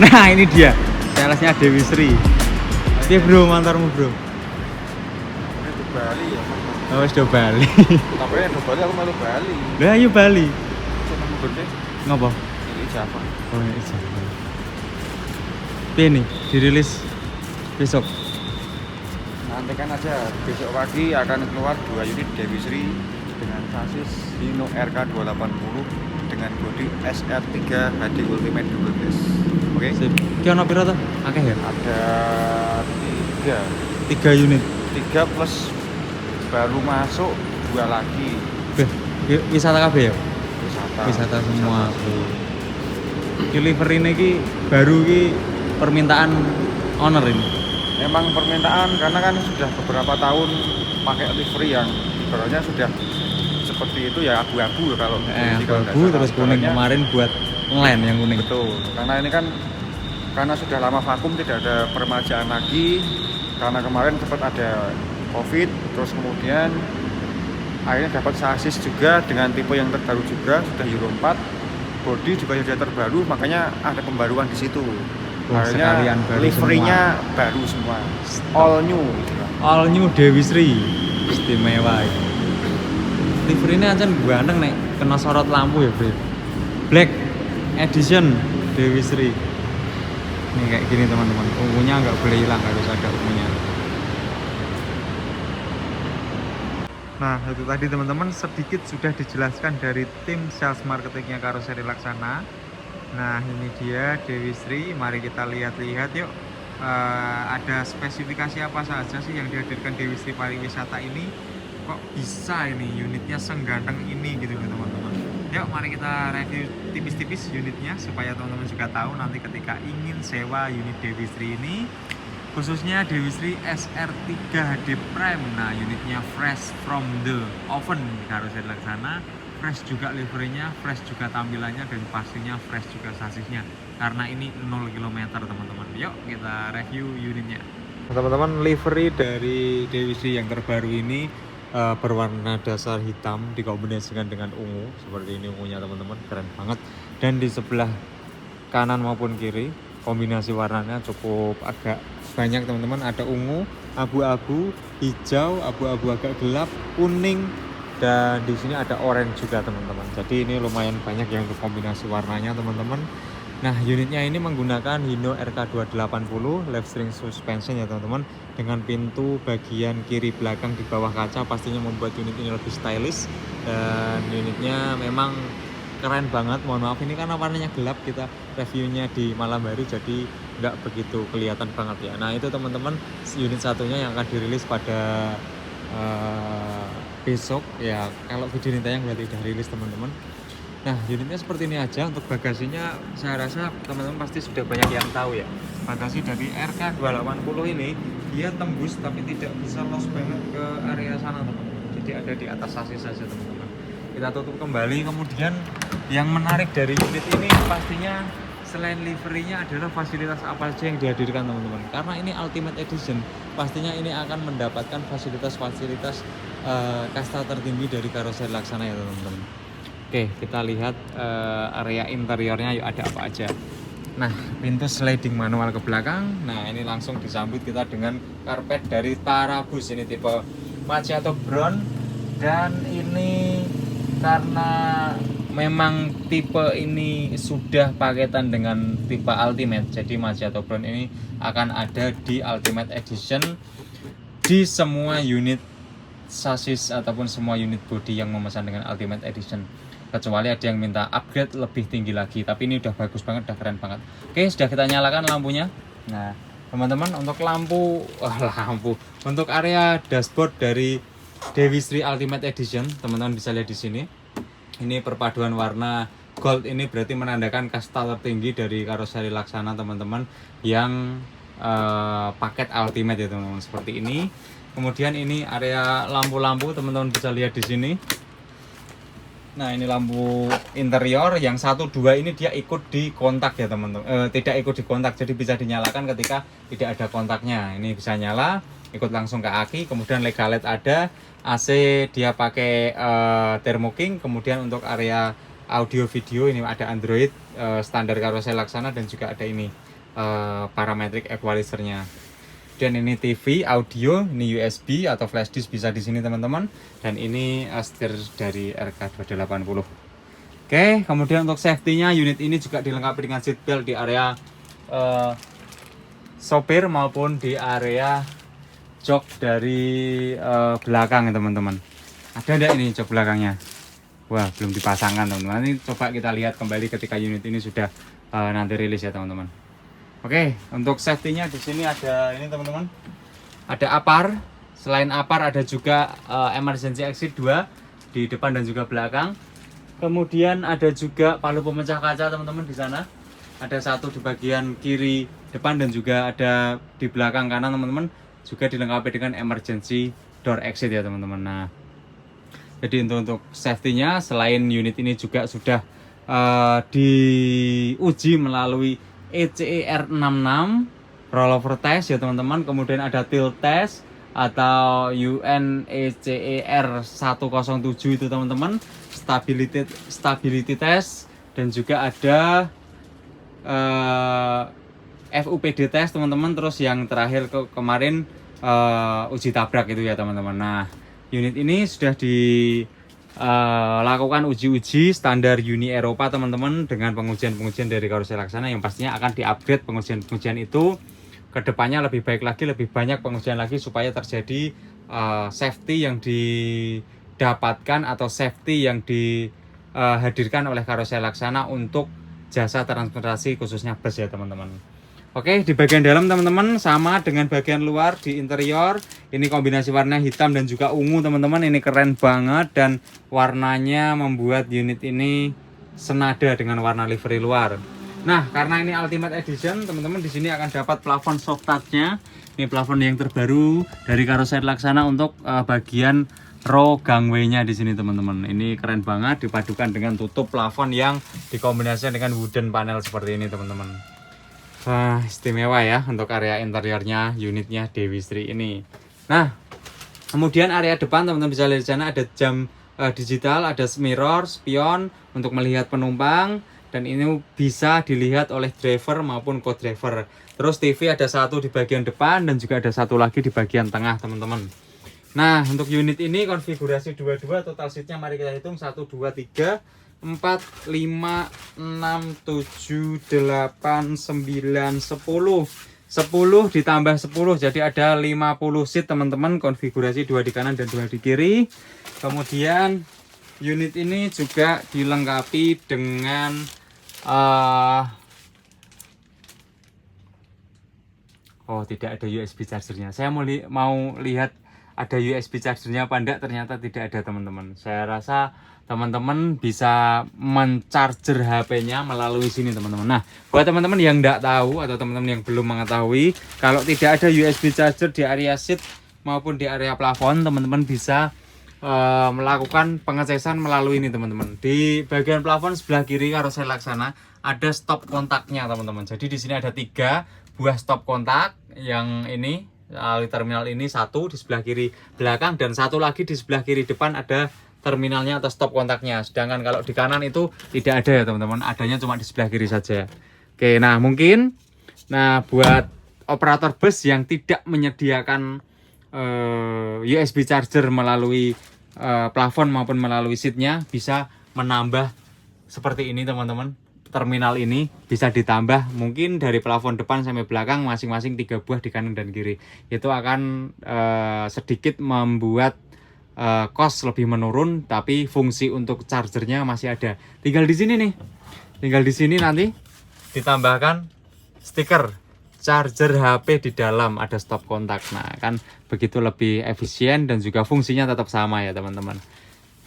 Nah ini dia salesnya Dewi Sri. Oke bro, mantarmu bro. Ini di Bali ya. Oh wis do Bali. Tapi yang di Bali aku malu Bali. Lah ayo Bali. Seneng gede. Ngopo? Ini Java. Oh iya. Ini dirilis besok. Nantikan aja besok pagi akan keluar 2 unit Dewi Sri dengan sasis Hino RK280 dengan bodi SR3 HD Ultimate Double Bass. Oke. Sip. Ki ono piro to? Akeh ya? Ada 3 unit. 3 plus baru masuk 2 lagi. Beh, wisata kabeh ya? Wisata. Wisata semua. Delivery ini ki baru ki permintaan owner ini. Memang permintaan karena kan sudah beberapa tahun pakai livery yang ibaratnya sudah seperti itu ya abu-abu kalau Abu terus kuning kemarin buat ngeland yang kuning. Betul. Karena ini kan karena sudah lama vakum tidak ada permajaan lagi. Karena kemarin sempat ada Covid, terus kemudian akhirnya dapat sasis juga dengan tipe yang terbaru juga sudah Euro 4. Bodi juga sudah terbaru, makanya ada pembaruan di situ. Wah, Akhirnya liverynya baru semua. All new gitu kan. All new Dewi Sri. Istimewa ini. Livery ini aja ganteng nek kena sorot lampu ya, Bro. Black edition Dewi Sri. Ini kayak gini teman-teman. Ungunya nggak boleh hilang, harus ada ungunya. Nah, itu tadi teman-teman sedikit sudah dijelaskan dari tim sales marketingnya Karoseri Laksana. Nah, ini dia Dewi Sri. Mari kita lihat-lihat yuk. Ada spesifikasi apa saja sih yang dihadirkan Dewi Sri Pariwisata ini? Kok bisa ini unitnya sengganteng ini gitu loh teman-teman. Yuk mari kita review tipis-tipis unitnya supaya teman-teman juga tahu nanti ketika ingin sewa unit Dewi Sri ini, khususnya Dewi Sri SR3 HD Prime. Nah, unitnya fresh from the oven harus ada di sana. Fresh juga liverynya, fresh juga tampilannya, dan pastinya fresh juga sasisnya. Karena ini 0 km teman-teman. Yuk kita review unitnya. Teman-teman, livery dari Dewi Sri yang terbaru ini berwarna dasar hitam dikombinasikan dengan ungu. Seperti ini ungunya teman-teman, keren banget. Dan di sebelah kanan maupun kiri kombinasi warnanya cukup agak banyak teman-teman. Ada ungu, abu-abu, hijau, abu-abu agak gelap, kuning, dan di sini ada orange juga teman-teman. Jadi ini lumayan banyak yang untuk kombinasi warnanya teman-teman. Nah, unitnya ini menggunakan Hino RK280 left string suspension ya teman-teman, dengan pintu bagian kiri belakang di bawah kaca, pastinya membuat unit ini lebih stylish. Dan unitnya memang keren banget. Mohon maaf ini karena warnanya gelap, kita reviewnya di malam hari jadi nggak begitu kelihatan banget ya. Nah, itu teman-teman unit satunya yang akan dirilis pada besok ya. Kalau video ini tayang berarti udah rilis teman-teman. Nah, unitnya seperti ini aja. Untuk bagasinya saya rasa teman-teman pasti sudah banyak yang tahu ya. Bagasi dari RK280 ini dia tembus tapi tidak bisa los banget ke area sana teman-teman. Jadi ada di atas sasis saja teman-teman. Kita tutup kembali. Kemudian yang menarik dari unit ini pastinya selain liverynya adalah fasilitas apa saja yang dihadirkan teman-teman. Karena ini Ultimate Edition, pastinya ini akan mendapatkan fasilitas-fasilitas kasta tertinggi dari Karoseri Laksana ya teman-teman. Oke, kita lihat area interiornya yuk ada apa aja. Nah, pintu sliding manual ke belakang. Nah, ini langsung disambut kita dengan karpet dari Tarabus. Ini tipe Macchiato Brown. Dan ini karena memang tipe ini sudah paketan dengan tipe Ultimate, jadi Macchiato Brown ini akan ada di Ultimate Edition di semua unit sasis ataupun semua unit body yang memesan dengan Ultimate Edition, kecuali ada yang minta upgrade lebih tinggi lagi. Tapi ini udah bagus banget, udah keren banget. Oke, sudah kita nyalakan lampunya. Nah teman-teman, untuk untuk area dashboard dari Dewi Sri Ultimate Edition, teman-teman bisa lihat di sini. Ini perpaduan warna gold, ini berarti menandakan kasta tertinggi dari Karoseri Laksana teman-teman, yang paket Ultimate ya teman-teman, seperti ini. Kemudian ini area lampu-lampu, teman-teman bisa lihat di sini. Nah, ini lampu interior yang 1, 2 ini dia ikut di kontak ya teman-teman. Tidak ikut di kontak, jadi bisa dinyalakan ketika tidak ada kontaknya. Ini bisa nyala, ikut langsung ke aki. Kemudian lega LED ada, AC dia pakai Thermo King. Kemudian untuk area audio video ini ada Android standar Karoseri Laksana, dan juga ada ini parametric equalizernya. Dan ini TV, audio, ini USB atau flash disk bisa di sini teman-teman. Dan ini setir dari RK280. Oke, kemudian untuk safety-nya unit ini juga dilengkapi dengan seat belt di area sopir maupun di area jok dari belakang ya teman-teman. Ada enggak ini jok belakangnya? Wah, belum dipasangkan teman-teman. Nanti coba kita lihat kembali ketika unit ini sudah nanti rilis ya teman-teman. Oke, untuk safety-nya di sini ada ini teman-teman. Ada APAR. Selain APAR ada juga emergency exit 2 di depan dan juga belakang. Kemudian ada juga palu pemecah kaca teman-teman di sana. Ada satu di bagian kiri depan dan juga ada di belakang kanan teman-teman. Juga dilengkapi dengan emergency door exit ya teman-teman. Nah, jadi untuk safety-nya selain unit ini juga sudah diuji melalui ECER 66 rollover test ya teman-teman. Kemudian ada tilt test atau UNECER 107 itu teman-teman, stability test, dan juga ada FUPD test teman-teman. Terus yang terakhir kemarin uji tabrak itu ya teman-teman. Nah, unit ini sudah lakukan uji-uji standar Uni Eropa teman-teman, dengan pengujian-pengujian dari Karoseri Laksana yang pastinya akan di-upgrade pengujian-pengujian itu ke depannya lebih baik lagi, lebih banyak pengujian lagi supaya terjadi safety yang didapatkan atau safety yang dihadirkan oleh Karoseri Laksana untuk jasa transportasi khususnya bus ya teman-teman. Oke, di bagian dalam teman-teman sama dengan bagian luar di interior. Ini kombinasi warna hitam dan juga ungu teman-teman. Ini keren banget dan warnanya membuat unit ini senada dengan warna livery luar. Nah, karena ini Ultimate Edition, teman-teman di sini akan dapat plafon soft touch-nya. Ini plafon yang terbaru dari Karoseri Laksana untuk bagian row gangway-nya di sini teman-teman. Ini keren banget dipadukan dengan tutup plafon yang dikombinasikan dengan wooden panel seperti ini teman-teman. Istimewa ya untuk area interiornya unitnya Dewi Sri ini. Nah, kemudian area depan teman-teman bisa lihat di sana ada jam digital, ada mirror, spion untuk melihat penumpang, dan ini bisa dilihat oleh driver maupun co-driver. Terus TV ada satu di bagian depan dan juga ada satu lagi di bagian tengah teman-teman. Nah, untuk unit ini konfigurasi 22, total seatnya mari kita hitung 1, 2, 3 4, 5, 6, 7, 8, 9, 10 10 ditambah 10 jadi ada 50 seat teman-teman. Konfigurasi 2 di kanan dan 2 di kiri. Kemudian unit ini juga dilengkapi dengan tidak ada USB chargernya. Saya mau lihat ada USB chargernya apa enggak, ternyata tidak ada teman-teman. Saya rasa teman-teman bisa mencharger HP-nya melalui sini teman-teman. Nah, buat teman-teman yang enggak tahu atau teman-teman yang belum mengetahui, kalau tidak ada USB charger di area seat maupun di area plafon, teman-teman bisa melakukan pengecasan melalui ini teman-teman. Di bagian plafon sebelah kiri Karoseri Laksana ada stop kontaknya teman-teman. Jadi di sini ada 3 buah stop kontak. Yang ini di terminal ini satu di sebelah kiri belakang, dan satu lagi di sebelah kiri depan ada terminalnya atau stop kontaknya. Sedangkan kalau di kanan itu tidak ada ya teman-teman, adanya cuma di sebelah kiri saja. Oke, nah mungkin buat operator bus yang tidak menyediakan USB charger melalui plafon maupun melalui seatnya, bisa menambah seperti ini teman-teman. Terminal ini bisa ditambah mungkin dari plafon depan sampai belakang masing-masing 3 buah di kanan dan kiri. Itu akan sedikit membuat cost lebih menurun, tapi fungsi untuk chargernya masih ada. Tinggal di sini nih, tinggal di sini nanti ditambahkan stiker charger HP di dalam, ada stop kontak. Nah, kan begitu lebih efisien dan juga fungsinya tetap sama ya teman-teman.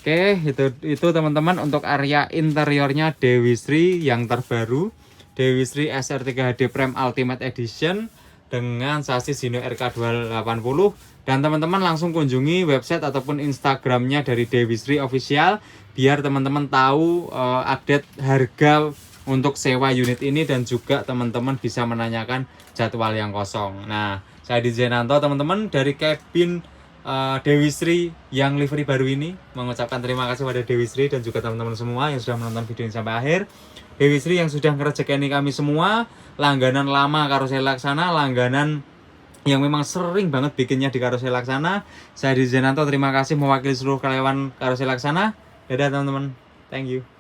Oke, itu teman-teman untuk area interiornya Dewi Sri yang terbaru, Dewi Sri SR3 HD Prime Ultimate Edition dengan sasis Hino RK280. Dan teman-teman langsung kunjungi website ataupun Instagramnya dari Dewi Sri Official biar teman-teman tahu update harga untuk sewa unit ini, dan juga teman-teman bisa menanyakan jadwal yang kosong. Nah, saya di Zenanto teman-teman, dari kabin Dewi Sri yang livery baru ini. Mengucapkan terima kasih pada Dewi Sri dan juga teman-teman semua yang sudah menonton video ini sampai akhir. Dewi Sri yang sudah ngerejekeni kami semua, langganan lama Karoseri Laksana, langganan yang memang sering banget bikinnya di Karoseri Laksana. Saya Didi Zenanto, terima kasih mewakili seluruh karyawan Karoseri Laksana. Dadah teman-teman, thank you.